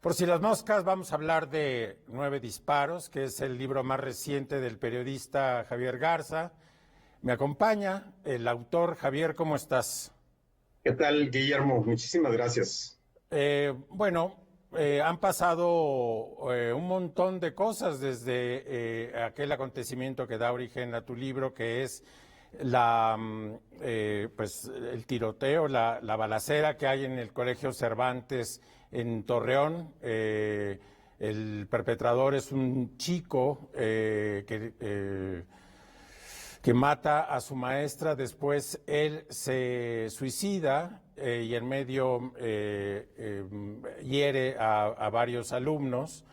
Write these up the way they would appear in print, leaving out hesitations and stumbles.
Por si las moscas, vamos a hablar de Nueve Disparos, que es el libro más reciente del periodista Javier Garza. Me acompaña el autor. Javier, ¿cómo estás? ¿Qué tal, Guillermo? Muchísimas gracias. Han pasado un montón de cosas desde aquel acontecimiento que da origen a tu libro, que es el tiroteo, la balacera que hay en el Colegio Cervantes en Torreón. El perpetrador es un chico que mata a su maestra, después él se suicida y en medio hiere a varios alumnos.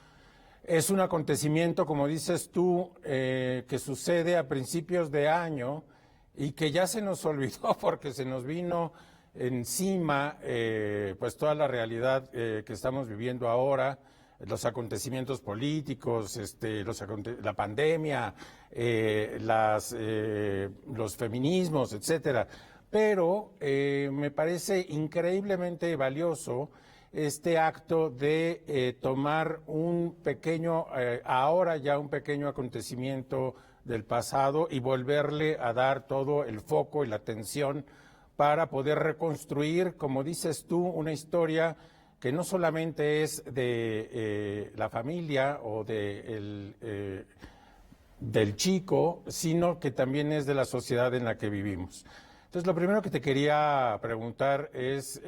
Es un acontecimiento, como dices tú, que sucede a principios de año y que ya se nos olvidó porque se nos vino encima pues toda la realidad que estamos viviendo ahora, los acontecimientos políticos, la pandemia, los feminismos, etcétera. Pero me parece increíblemente valioso este acto de tomar un pequeño, ahora ya un pequeño acontecimiento del pasado y volverle a dar todo el foco y la atención para poder reconstruir, como dices tú, una historia que no solamente es de la familia o del chico, sino que también es de la sociedad en la que vivimos. Entonces, lo primero que te quería preguntar es,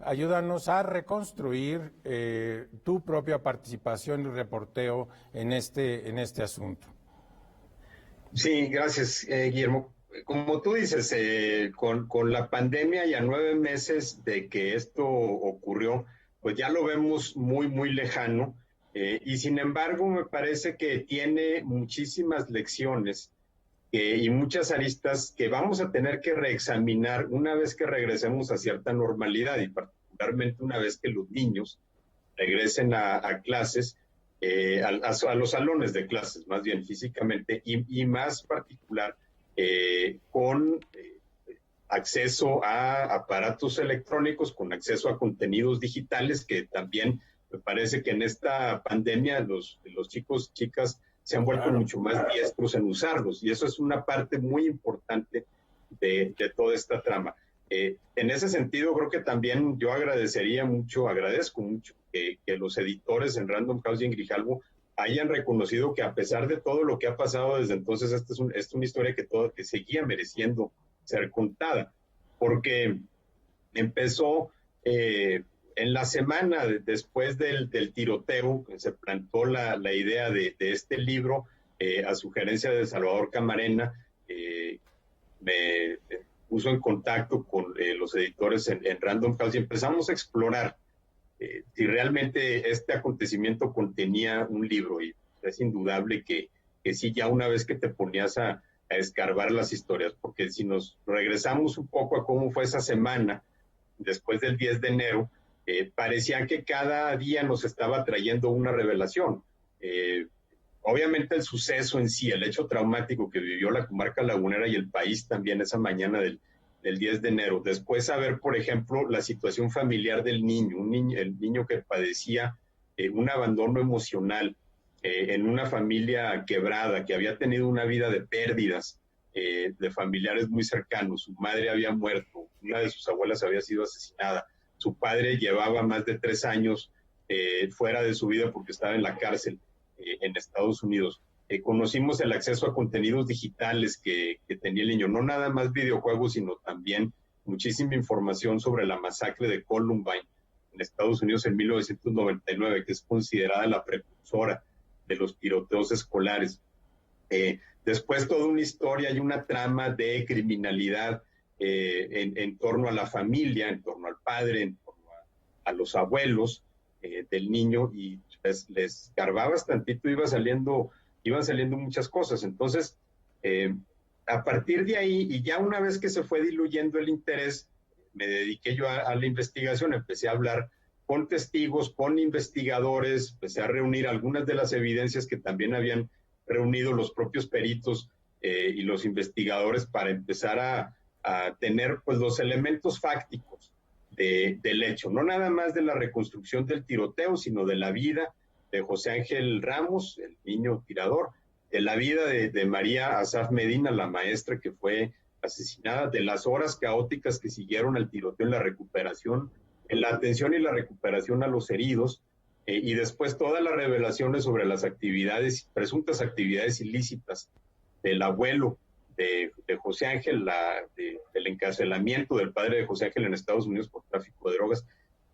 ayúdanos a reconstruir tu propia participación y reporteo en este asunto. Sí, gracias, Guillermo. Como tú dices, con la pandemia y a 9 meses de que esto ocurrió, pues ya lo vemos muy, muy lejano. Y sin embargo, me parece que tiene muchísimas lecciones y muchas aristas que vamos a tener que reexaminar una vez que regresemos a cierta normalidad y particularmente una vez que los niños regresen a clases, a los salones de clases, más bien físicamente, y más particular con acceso a aparatos electrónicos, con acceso a contenidos digitales, que también me parece que en esta pandemia los chicos, chicas, se han vuelto Claro. mucho más diestros en usarlos, y eso es una parte muy importante de toda esta trama. En ese sentido, creo que también yo agradezco mucho que los editores en Random House y en Grijalbo hayan reconocido que a pesar de todo lo que ha pasado desde entonces, esta es una historia que seguía mereciendo ser contada, porque empezó en la semana después del tiroteo, se plantó la idea de este libro a sugerencia de Salvador Camarena. Me puso en contacto con los editores en Random House y empezamos a explorar si realmente este acontecimiento contenía un libro, y es indudable que sí, ya una vez que te ponías a escarbar las historias, porque si nos regresamos un poco a cómo fue esa semana, después del 10 de enero, parecía que cada día nos estaba trayendo una revelación. Obviamente el suceso en sí, el hecho traumático que vivió la comarca lagunera y el país también esa mañana del 10 de enero. Después saber, por ejemplo, la situación familiar del niño, el niño que padecía un abandono emocional en una familia quebrada, que había tenido una vida de pérdidas de familiares muy cercanos. Su madre había muerto, una de sus abuelas había sido asesinada, su padre llevaba más de 3 años fuera de su vida porque estaba en la cárcel en Estados Unidos. Conocimos el acceso a contenidos digitales que tenía el niño, no nada más videojuegos, sino también muchísima información sobre la masacre de Columbine en Estados Unidos en 1999, que es considerada la precursora de los tiroteos escolares. Después toda una historia y una trama de criminalidad en torno a la familia, en torno al padre, en torno a los abuelos del niño, y les garbabas tantito, iban saliendo muchas cosas. Entonces, a partir de ahí, y ya una vez que se fue diluyendo el interés, me dediqué yo a la investigación, empecé a hablar con testigos, con investigadores, empecé a reunir algunas de las evidencias que también habían reunido los propios peritos y los investigadores para empezar a tener pues los elementos fácticos del hecho, no nada más de la reconstrucción del tiroteo, sino de la vida de José Ángel Ramos, el niño tirador, de la vida de María Asaf Medina, la maestra que fue asesinada, de las horas caóticas que siguieron al tiroteo en la recuperación, en la atención y la recuperación a los heridos, y después todas las revelaciones sobre las actividades, presuntas actividades ilícitas del abuelo de José Ángel, del encarcelamiento del padre de José Ángel en Estados Unidos por tráfico de drogas,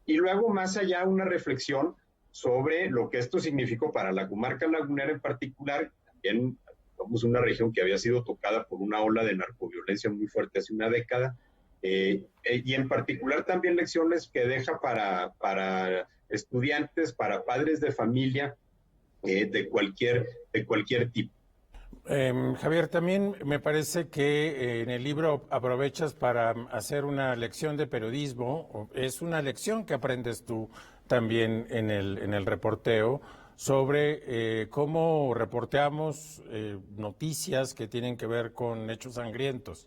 y luego más allá una reflexión sobre lo que esto significó para la comarca lagunera en particular. También somos una región que había sido tocada por una ola de narcoviolencia muy fuerte hace una década, y en particular también lecciones que deja para estudiantes, para padres de familia, de cualquier tipo. Javier, también me parece que en el libro aprovechas para hacer una lección de periodismo. Es una lección que aprendes tú también en el reporteo sobre cómo reporteamos noticias que tienen que ver con hechos sangrientos.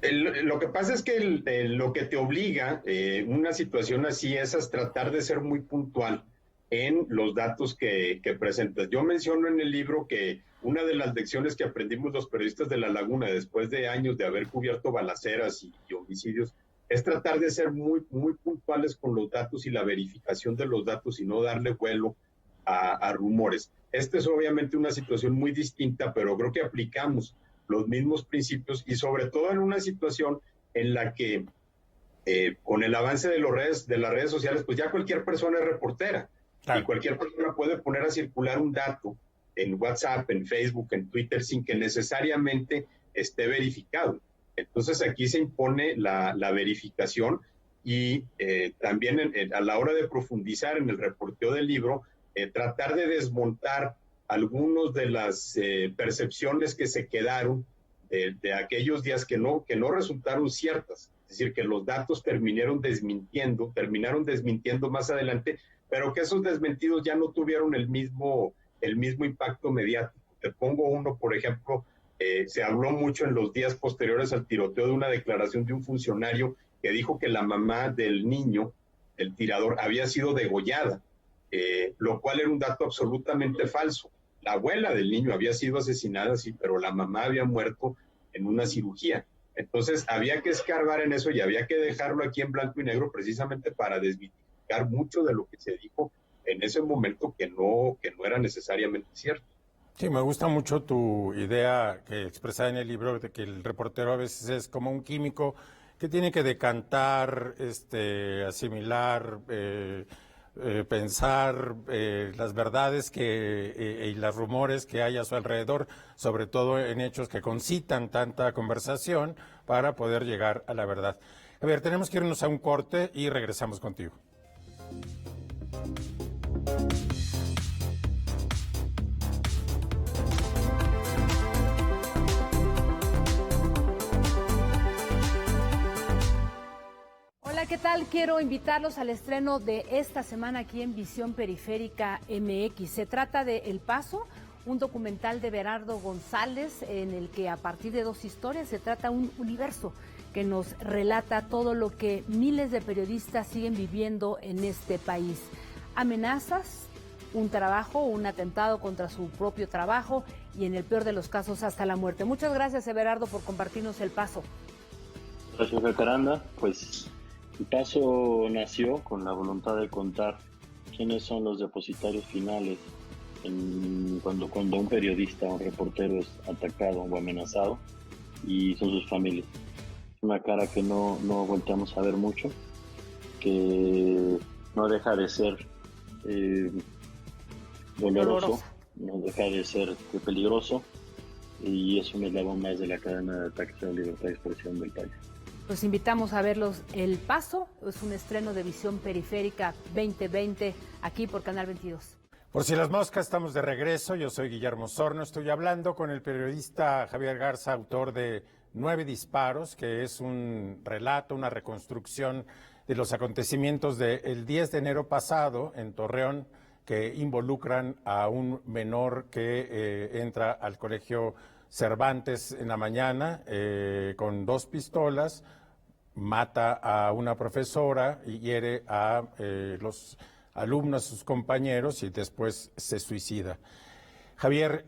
Lo que pasa es que lo que te obliga una situación así es a tratar de ser muy puntual en los datos que presentas. Yo menciono en el libro que una de las lecciones que aprendimos los periodistas de La Laguna después de años de haber cubierto balaceras y homicidios es tratar de ser muy, muy puntuales con los datos y la verificación de los datos y no darle vuelo a rumores. Esta es obviamente una situación muy distinta, pero creo que aplicamos los mismos principios y sobre todo en una situación en la que con el avance de las redes sociales, pues ya cualquier persona es reportera. Claro. Y cualquier persona puede poner a circular un dato en WhatsApp, en Facebook, en Twitter, sin que necesariamente esté verificado. Entonces aquí se impone la verificación y también a la hora de profundizar en el reporteo del libro, tratar de desmontar algunos de las percepciones que se quedaron de aquellos días que no resultaron ciertas. Es decir, que los datos terminaron desmintiendo más adelante, pero que esos desmentidos ya no tuvieron el mismo impacto mediático. Te pongo uno, por ejemplo, se habló mucho en los días posteriores al tiroteo de una declaración de un funcionario que dijo que la mamá del niño, el tirador, había sido degollada, lo cual era un dato absolutamente falso. La abuela del niño había sido asesinada, sí, pero la mamá había muerto en una cirugía. Entonces había que escarbar en eso y había que dejarlo aquí en blanco y negro precisamente para desmitificar mucho de lo que se dijo en ese momento que no era necesariamente cierto. Sí, me gusta mucho tu idea que expresada en el libro de que el reportero a veces es como un químico que tiene que decantar, asimilar, pensar las verdades y los rumores que hay a su alrededor, sobre todo en hechos que concitan tanta conversación para poder llegar a la verdad. A ver, tenemos que irnos a un corte y regresamos contigo. Hola, ¿qué tal? Quiero invitarlos al estreno de esta semana aquí en Visión Periférica MX. Se trata de El Paso, un documental de Berardo González en el que a partir de 2 historias se trata un universo que nos relata todo lo que miles de periodistas siguen viviendo en este país. Amenazas, un trabajo, un atentado contra su propio trabajo y en el peor de los casos hasta la muerte. Muchas gracias, Berardo, por compartirnos El Paso. Gracias, Jacaranda. Pues El Paso nació con la voluntad de contar quiénes son los depositarios finales cuando un periodista o un reportero es atacado o amenazado, y son sus familias. Es una cara que no volteamos a ver mucho, que no deja de ser doloroso, no deja de ser peligroso, y es un eslabón más de la cadena de ataques a la libertad de expresión del país. Los invitamos a verlos. El Paso es un estreno de Visión Periférica 2020 aquí por Canal 22. Por si las moscas, estamos de regreso. Yo soy Guillermo Sorno. Estoy hablando con el periodista Javier Garza, autor de 9 disparos, que es un relato, una reconstrucción de los acontecimientos del 10 de enero pasado en Torreón, que involucran a un menor que entra al colegio Cervantes en la mañana con 2 pistolas, mata a una profesora y hiere a los alumnos, sus compañeros, y después se suicida. Javier,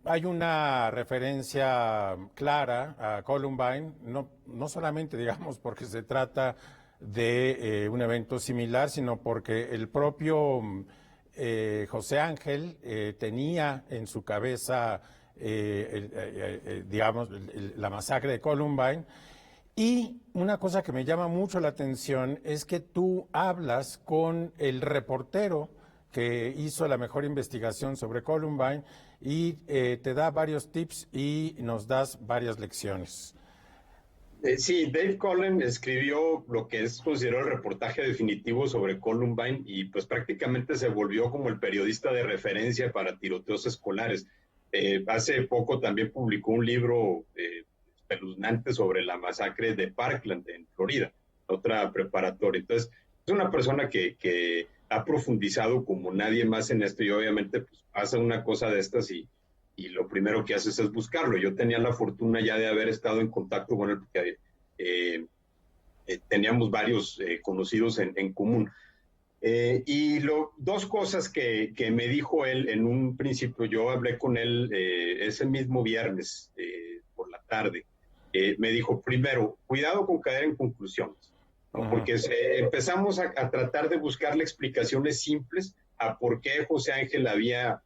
hay una referencia clara a Columbine, no solamente, digamos, porque se trata de un evento similar, sino porque el propio José Ángel tenía en su cabeza, digamos, la masacre de Columbine. Y una cosa que me llama mucho la atención es que tú hablas con el reportero que hizo la mejor investigación sobre Columbine y te da varios tips y nos das varias lecciones. Sí, Dave Cullen escribió lo que es considerado el reportaje definitivo sobre Columbine y pues prácticamente se volvió como el periodista de referencia para tiroteos escolares. Hace poco también publicó un libro espeluznante sobre la masacre de Parkland en Florida, otra preparatoria. Entonces, es una persona que ha profundizado como nadie más en esto y obviamente pues, hace una cosa de estas y lo primero que haces es buscarlo. Yo tenía la fortuna ya de haber estado en contacto con él porque teníamos varios conocidos en común. Dos cosas que me dijo él en un principio, yo hablé con él ese mismo viernes por la tarde. Me dijo, primero, cuidado con caer en conclusiones, ¿no? Porque empezamos a tratar de buscarle explicaciones simples a por qué José Ángel había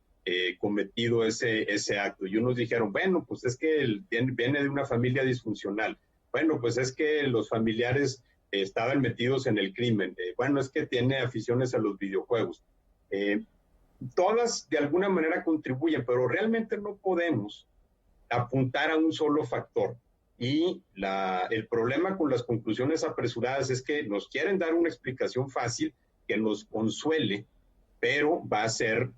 cometido ese acto. Y unos dijeron, bueno, pues es que él viene de una familia disfuncional. Bueno, pues es que los familiares estaban metidos en el crimen. Bueno, es que tiene aficiones a los videojuegos. Todas de alguna manera contribuyen, pero realmente no podemos apuntar a un solo factor. Y el problema con las conclusiones apresuradas es que nos quieren dar una explicación fácil que nos consuele, pero va a ser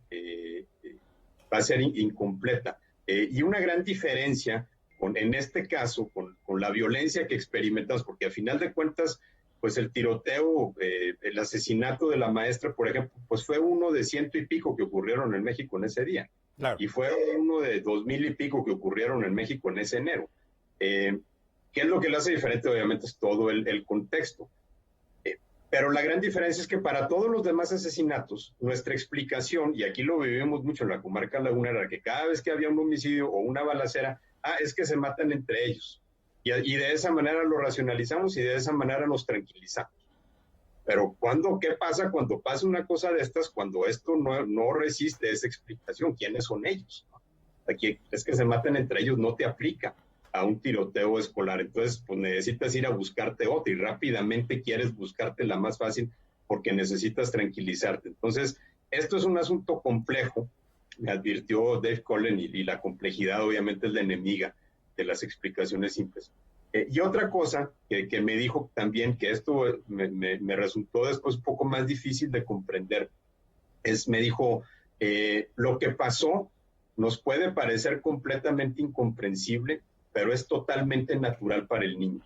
incompleta. Y una gran diferencia en este caso con la violencia que experimentamos, porque a final de cuentas, pues el tiroteo, el asesinato de la maestra, por ejemplo, pues fue uno de 100 y pico que ocurrieron en México en ese día. Claro. Y fue uno de 2,000 y pico que ocurrieron en México en ese enero. ¿Qué es lo que le hace diferente? Obviamente es todo el contexto. Pero la gran diferencia es que para todos los demás asesinatos, nuestra explicación, y aquí lo vivimos mucho en la comarca lagunera, que cada vez que había un homicidio o una balacera, es que se matan entre ellos. Y de esa manera lo racionalizamos y de esa manera nos tranquilizamos. Pero ¿qué pasa cuando pasa una cosa de estas? Cuando esto no resiste esa explicación. ¿Quiénes son ellos? Aquí es que se matan entre ellos, no te aplica a un tiroteo escolar. Entonces, pues necesitas ir a buscarte otra y rápidamente quieres buscarte la más fácil porque necesitas tranquilizarte. Entonces, esto es un asunto complejo, me advirtió Dave Cullen, y la complejidad obviamente es la enemiga de las explicaciones simples. Y otra cosa que me dijo también, que esto me resultó después un poco más difícil de comprender, me dijo, lo que pasó nos puede parecer completamente incomprensible, pero es totalmente natural para el niño.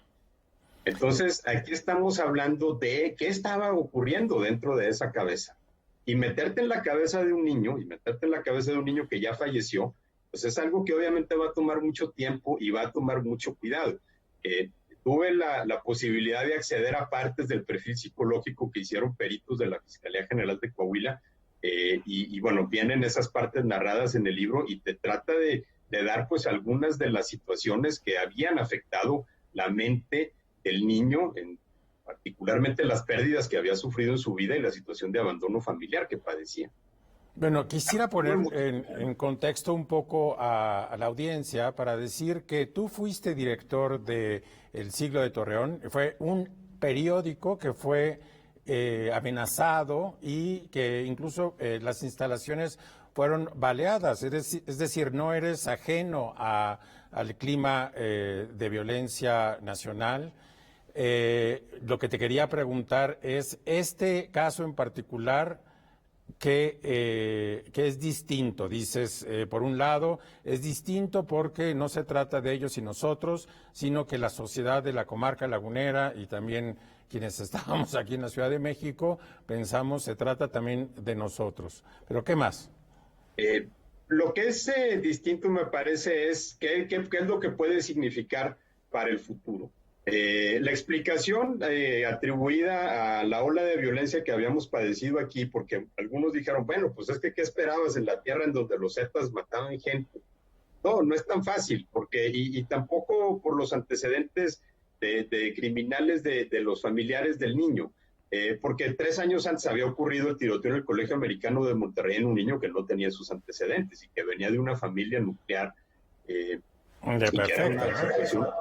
Entonces, aquí estamos hablando de qué estaba ocurriendo dentro de esa cabeza. Y meterte en la cabeza de un niño, que ya falleció, pues es algo que obviamente va a tomar mucho tiempo y va a tomar mucho cuidado. Tuve la posibilidad de acceder a partes del perfil psicológico que hicieron peritos de la Fiscalía General de Coahuila, y bueno, vienen esas partes narradas en el libro y te trata de dar pues algunas de las situaciones que habían afectado la mente del niño, particularmente las pérdidas que había sufrido en su vida y la situación de abandono familiar que padecía. Bueno, quisiera poner en contexto un poco a la audiencia para decir que tú fuiste director de El Siglo de Torreón. Fue un periódico que fue amenazado y que incluso las instalaciones fueron baleadas, es decir, no eres ajeno al clima de violencia nacional. Lo que te quería preguntar es, este caso en particular, que es distinto, dices, por un lado, es distinto porque no se trata de ellos y nosotros, sino que la sociedad de la comarca lagunera y también quienes estábamos aquí en la Ciudad de México, pensamos, se trata también de nosotros. ¿Pero qué más? Lo que es distinto, me parece, es qué es lo que puede significar para el futuro. La explicación atribuida a la ola de violencia que habíamos padecido aquí, porque algunos dijeron, bueno, pues es que ¿qué esperabas en la tierra en donde los zetas mataban gente? No, no es tan fácil, porque y tampoco por los antecedentes de criminales de los familiares del niño, porque 3 años antes había ocurrido el tiroteo en el Colegio Americano de Monterrey en un niño que no tenía sus antecedentes y que venía de una familia nuclear. Perfecto, ¿no?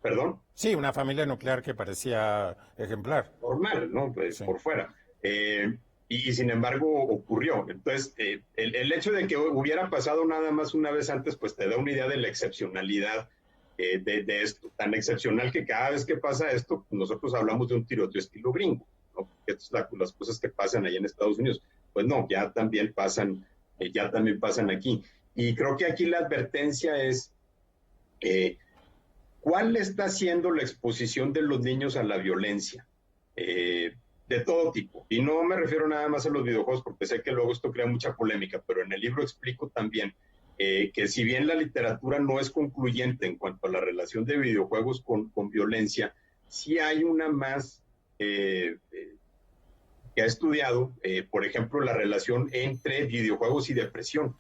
¿Perdón? Sí, una familia nuclear que parecía ejemplar. Normal, ¿no? Pues sí. Por fuera. Y sin embargo ocurrió. Entonces, el hecho de que hubiera pasado nada más una vez antes, pues te da una idea de la excepcionalidad de esto. Tan excepcional que cada vez que pasa esto, nosotros hablamos de un tiroteo estilo gringo, ¿no? Estas son las cosas que pasan allá en Estados Unidos. Pues no, ya también pasan aquí. Y creo que aquí la advertencia es ¿cuál está siendo la exposición de los niños a la violencia? De todo tipo. Y no me refiero nada más a los videojuegos, porque sé que luego esto crea mucha polémica, pero en el libro explico también que si bien la literatura no es concluyente en cuanto a la relación de videojuegos con violencia, sí hay una más que ha estudiado, por ejemplo, la relación entre videojuegos y depresión,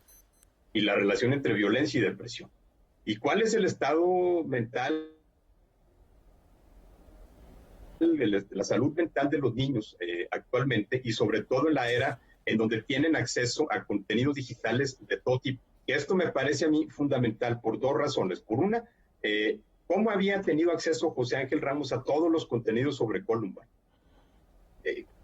y la relación entre violencia y depresión. ¿Y cuál es el estado mental, la salud mental de los niños actualmente, y sobre todo en la era en donde tienen acceso a contenidos digitales de todo tipo? Que esto me parece a mí fundamental por 2 razones. Por una, ¿cómo había tenido acceso José Ángel Ramos a todos los contenidos sobre Columbine?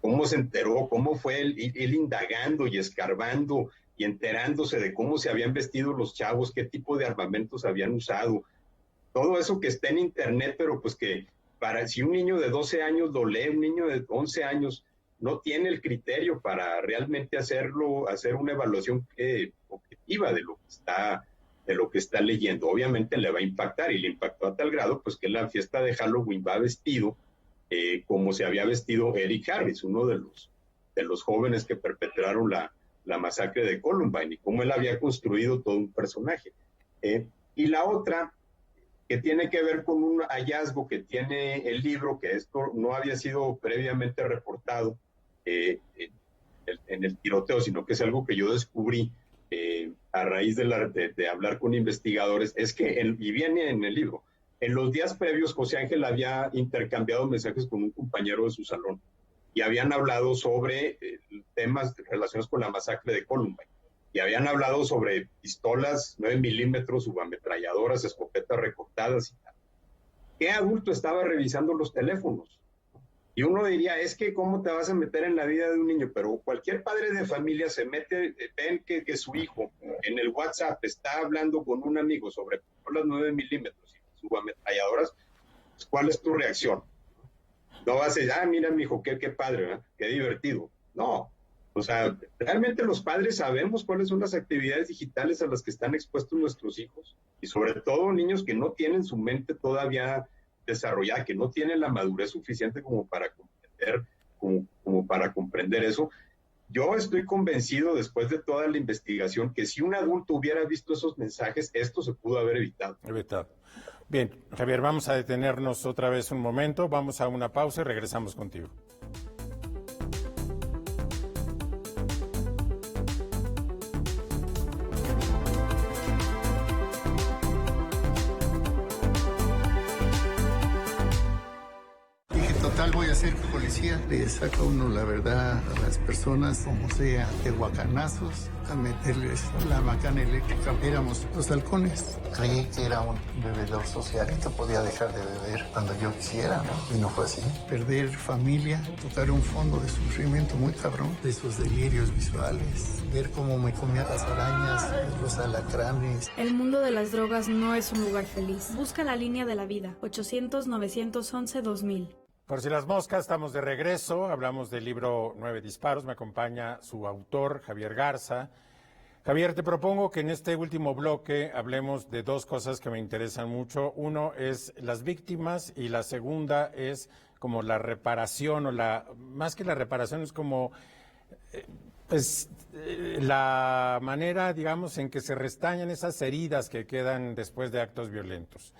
¿Cómo se enteró? ¿Cómo fue él indagando y escarbando y enterándose de cómo se habían vestido los chavos, qué tipo de armamentos habían usado? Todo eso que está en internet, pero pues que si un niño de 12 años lo lee, un niño de 11 años no tiene el criterio para realmente hacer una evaluación objetiva de lo que está leyendo. Obviamente le va a impactar, y le impactó a tal grado pues que en la fiesta de Halloween va vestido como se había vestido Eric Harris, uno de los jóvenes que perpetraron la masacre de Columbine, y cómo él había construido todo un personaje. Y la otra, que tiene que ver con un hallazgo que tiene el libro, que esto no había sido previamente reportado en el tiroteo, sino que es algo que yo descubrí a raíz de hablar con investigadores, es que, y viene en el libro, en los días previos José Ángel había intercambiado mensajes con un compañero de su salón, y habían hablado sobre temas relacionados con la masacre de Columbine. Y habían hablado sobre pistolas 9 milímetros, subametralladoras, escopetas recortadas y tal. ¿Qué adulto estaba revisando los teléfonos? Y uno diría, es que ¿cómo te vas a meter en la vida de un niño? Pero cualquier padre de familia se mete, ven que su hijo en el WhatsApp está hablando con un amigo sobre pistolas 9 milímetros y subametralladoras, pues, ¿cuál es tu reacción? No vas a decir, mira, mijo, qué padre, ¿eh? Qué divertido. No. O sea, realmente los padres sabemos cuáles son las actividades digitales a las que están expuestos nuestros hijos, y sobre todo niños que no tienen su mente todavía desarrollada, que no tienen la madurez suficiente como para comprender eso. Yo estoy convencido, después de toda la investigación, que si un adulto hubiera visto esos mensajes, esto se pudo haber evitado. Bien, Javier, vamos a detenernos otra vez un momento, vamos a una pausa y regresamos contigo. Voy a ser policía, le saca uno la verdad a las personas, como sea, de guacanazos, a meterles la macana eléctrica. Éramos los halcones. Creí que era un bebedor social y que podía dejar de beber cuando yo quisiera, ¿no? Y no fue así. Perder familia, tocar un fondo de sufrimiento muy cabrón, de esos delirios visuales, ver cómo me comía las arañas, los alacranes. El mundo de las drogas no es un lugar feliz. Busca la línea de la vida, 800-911-2000. Por si las moscas, estamos de regreso, hablamos del libro 9 disparos, me acompaña su autor, Javier Garza. Javier, te propongo que en este último bloque hablemos de 2 cosas que me interesan mucho. Uno es las víctimas y la segunda es como la reparación, más que la reparación es como la manera, digamos, en que se restañan esas heridas que quedan después de actos violentos.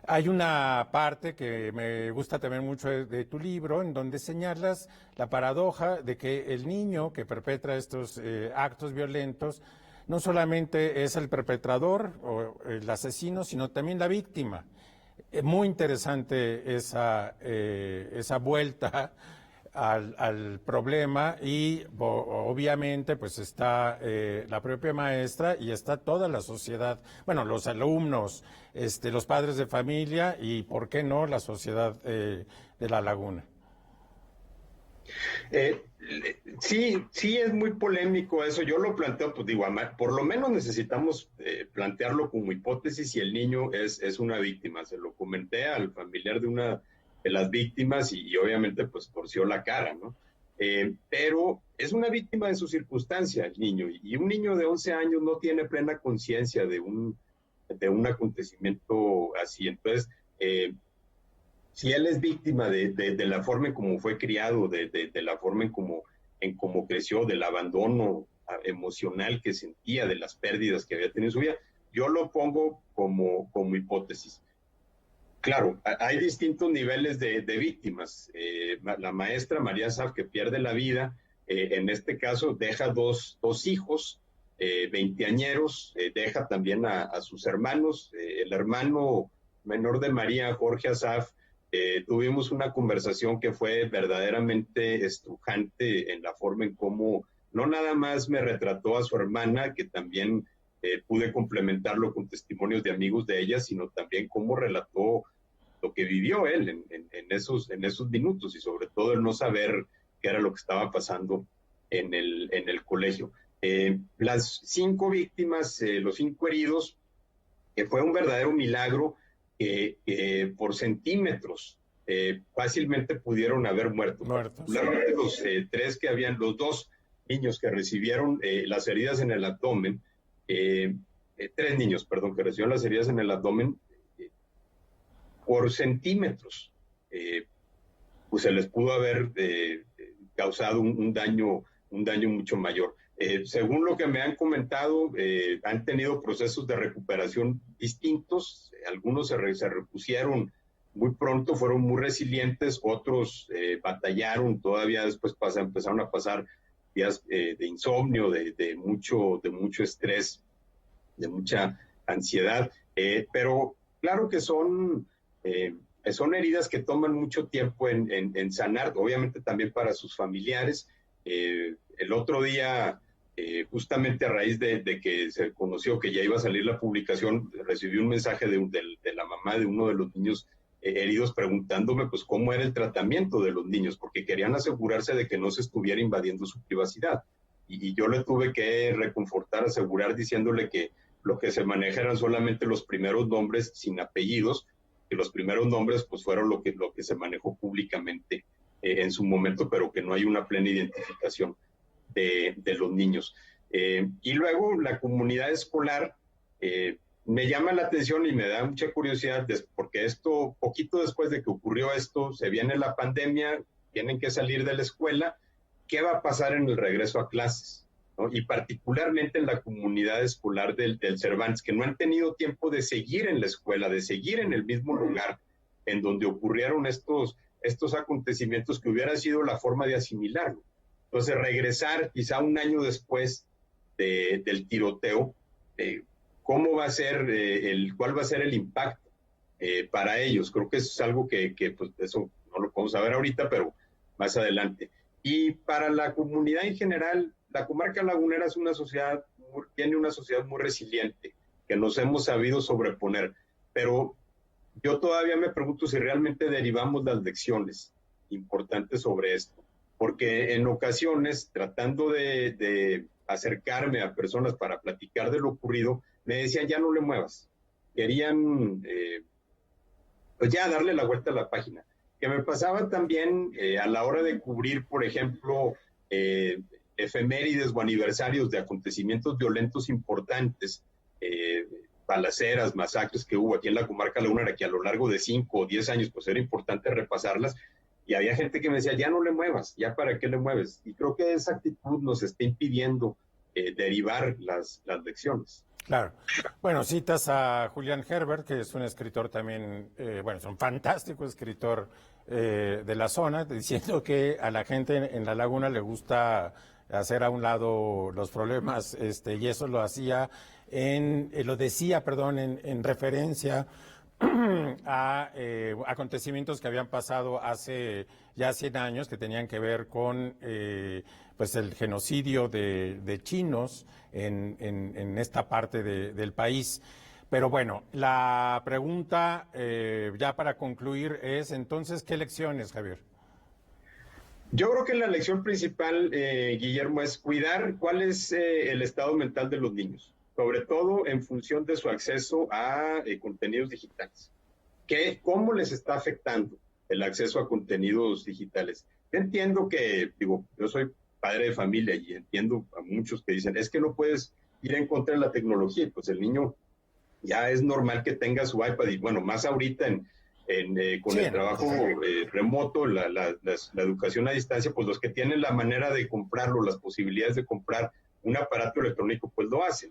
Hay una parte que me gusta también mucho de tu libro, en donde señalas la paradoja de que el niño que perpetra estos actos violentos no solamente es el perpetrador o el asesino, sino también la víctima. Muy interesante esa vuelta al problema y obviamente pues está la propia maestra y está toda la sociedad, bueno, los alumnos, los padres de familia y, ¿por qué no?, la sociedad de La Laguna. Sí, es muy polémico eso. Yo lo planteo, pues digo, por lo menos necesitamos plantearlo como hipótesis si el niño es una víctima. Se lo comenté al familiar de una de las víctimas y obviamente pues torció la cara, ¿no? Pero es una víctima de su circunstancia el niño, y un niño de 11 años no tiene plena conciencia de un acontecimiento así. Entonces, si él es víctima de la forma en cómo fue criado, de la forma en cómo creció, del abandono emocional que sentía, de las pérdidas que había tenido en su vida, yo lo pongo como hipótesis. Claro, hay distintos niveles de víctimas. La maestra María Asaf, que pierde la vida, en este caso deja dos hijos, veinteañeros, deja también a sus hermanos. El hermano menor de María, Jorge Asaf, tuvimos una conversación que fue verdaderamente estrujante en la forma en cómo no nada más me retrató a su hermana, que también pude complementarlo con testimonios de amigos de ella, sino también cómo relató lo que vivió él en esos minutos, y sobre todo el no saber qué era lo que estaba pasando en el colegio. Las 5 víctimas, los 5 heridos, fue un verdadero milagro que por centímetros fácilmente pudieron haber muerto. Particularmente los 2 niños que recibieron las heridas en el abdomen, 3 niños, perdón, que recibieron las heridas en el abdomen, por centímetros, pues se les pudo haber causado un daño mucho mayor. Según lo que me han comentado, han tenido procesos de recuperación distintos. Algunos se repusieron muy pronto, fueron muy resilientes, otros batallaron, todavía después empezaron a pasar días de insomnio, de mucho estrés, de mucha ansiedad, pero claro que son heridas que toman mucho tiempo en sanar, obviamente también para sus familiares. El otro día, justamente a raíz de que se conoció que ya iba a salir la publicación, recibí un mensaje de la mamá de uno de los niños heridos preguntándome pues cómo era el tratamiento de los niños, porque querían asegurarse de que no se estuviera invadiendo su privacidad. Y yo le tuve que reconfortar, asegurar, diciéndole que lo que se maneja eran solamente los primeros nombres sin apellidos, que los primeros nombres pues fueron lo que se manejó públicamente en su momento, pero que no hay una plena identificación de los niños. Y luego la comunidad escolar, me llama la atención y me da mucha curiosidad, porque poquito después de que ocurrió esto, se viene la pandemia, tienen que salir de la escuela. ¿Qué va a pasar en el regreso a clases? ¿No? Y particularmente en la comunidad escolar del Cervantes, que no han tenido tiempo de seguir en la escuela, de seguir en el mismo lugar en donde ocurrieron estos acontecimientos, que hubiera sido la forma de asimilarlo. Entonces, regresar quizá un año después del tiroteo, ¿cuál va a ser el impacto para ellos? Creo que eso es algo que pues eso no lo podemos saber ahorita, pero más adelante. Y para la comunidad en general, la comarca lagunera tiene una sociedad muy resiliente, que nos hemos sabido sobreponer, pero yo todavía me pregunto si realmente derivamos las lecciones importantes sobre esto, porque en ocasiones, tratando de acercarme a personas para platicar de lo ocurrido, me decían, ya no le muevas. Querían pues ya darle la vuelta a la página. Que me pasaba también a la hora de cubrir, por ejemplo, efemérides o aniversarios de acontecimientos violentos importantes, balaceras, masacres que hubo aquí en la comarca lagunera, que a lo largo de 5 o 10 años pues era importante repasarlas, y había gente que me decía, ya no le muevas, ya para qué le mueves. Y creo que esa actitud nos está impidiendo derivar las lecciones. Claro. Bueno, citas a Julián Herbert, que es un escritor también, es un fantástico escritor de la zona, diciendo que a la gente en La Laguna le gusta hacer a un lado los problemas, y eso lo hacía lo decía, en referencia a acontecimientos que habían pasado hace ya 100 años que tenían que ver con el genocidio de chinos en esta parte del país. Pero bueno, la pregunta ya para concluir es entonces, ¿qué lecciones, Javier? Yo creo que la lección principal, Guillermo, es cuidar cuál es el estado mental de los niños, sobre todo en función de su acceso a contenidos digitales. ¿Cómo les está afectando el acceso a contenidos digitales? Yo entiendo que, yo soy padre de familia y entiendo a muchos que dicen, es que no puedes ir en contra de la tecnología, y pues el niño ya es normal que tenga su iPad, y bueno, más ahorita con el trabajo remoto, la educación a distancia, pues los que tienen la manera de comprarlo, las posibilidades de comprar un aparato electrónico, pues lo hacen.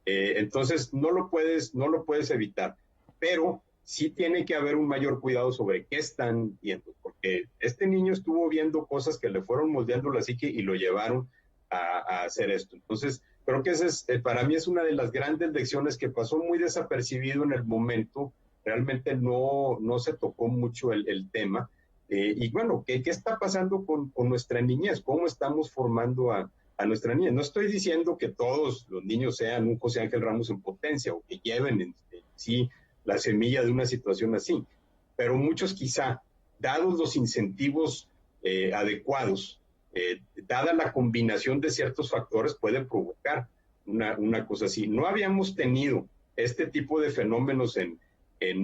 Entonces, no lo puedes evitar, pero sí tiene que haber un mayor cuidado sobre qué están viendo, porque este niño estuvo viendo cosas que le fueron moldeando la psique y lo llevaron a hacer esto. Entonces, creo que para mí es una de las grandes lecciones que pasó muy desapercibido en el momento. Realmente no se tocó mucho el tema. Y bueno, ¿qué está pasando con nuestra niñez? ¿Cómo estamos formando a nuestra niñez? No estoy diciendo que todos los niños sean un José Ángel Ramos en potencia o que lleven en sí la semilla de una situación así, pero muchos quizá, dados los incentivos adecuados, dada la combinación de ciertos factores, pueden provocar una cosa así. No habíamos tenido este tipo de fenómenos en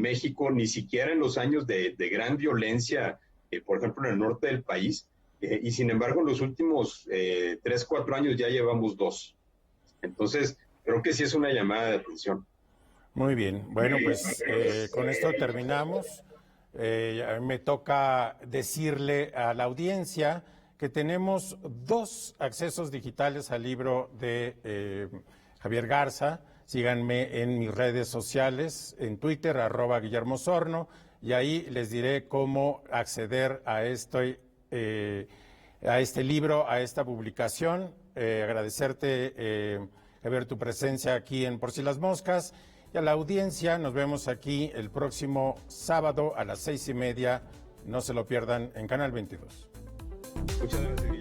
México, ni siquiera en los años de gran violencia, por ejemplo, en el norte del país, y sin embargo en los últimos 3-4 años ya llevamos 2. Entonces, creo que sí es una llamada de atención. Muy bien, bueno, pues con esto terminamos. Me toca decirle a la audiencia que tenemos 2 accesos digitales al libro de Javier Garza. Síganme en mis redes sociales, en Twitter, @GuillermoSorno, y ahí les diré cómo acceder a este libro, a esta publicación. Agradecerte, Javier, tu presencia aquí en Por Si las Moscas. Y a la audiencia, nos vemos aquí el próximo sábado a las 6:30. No se lo pierdan en Canal 22. Muchas gracias.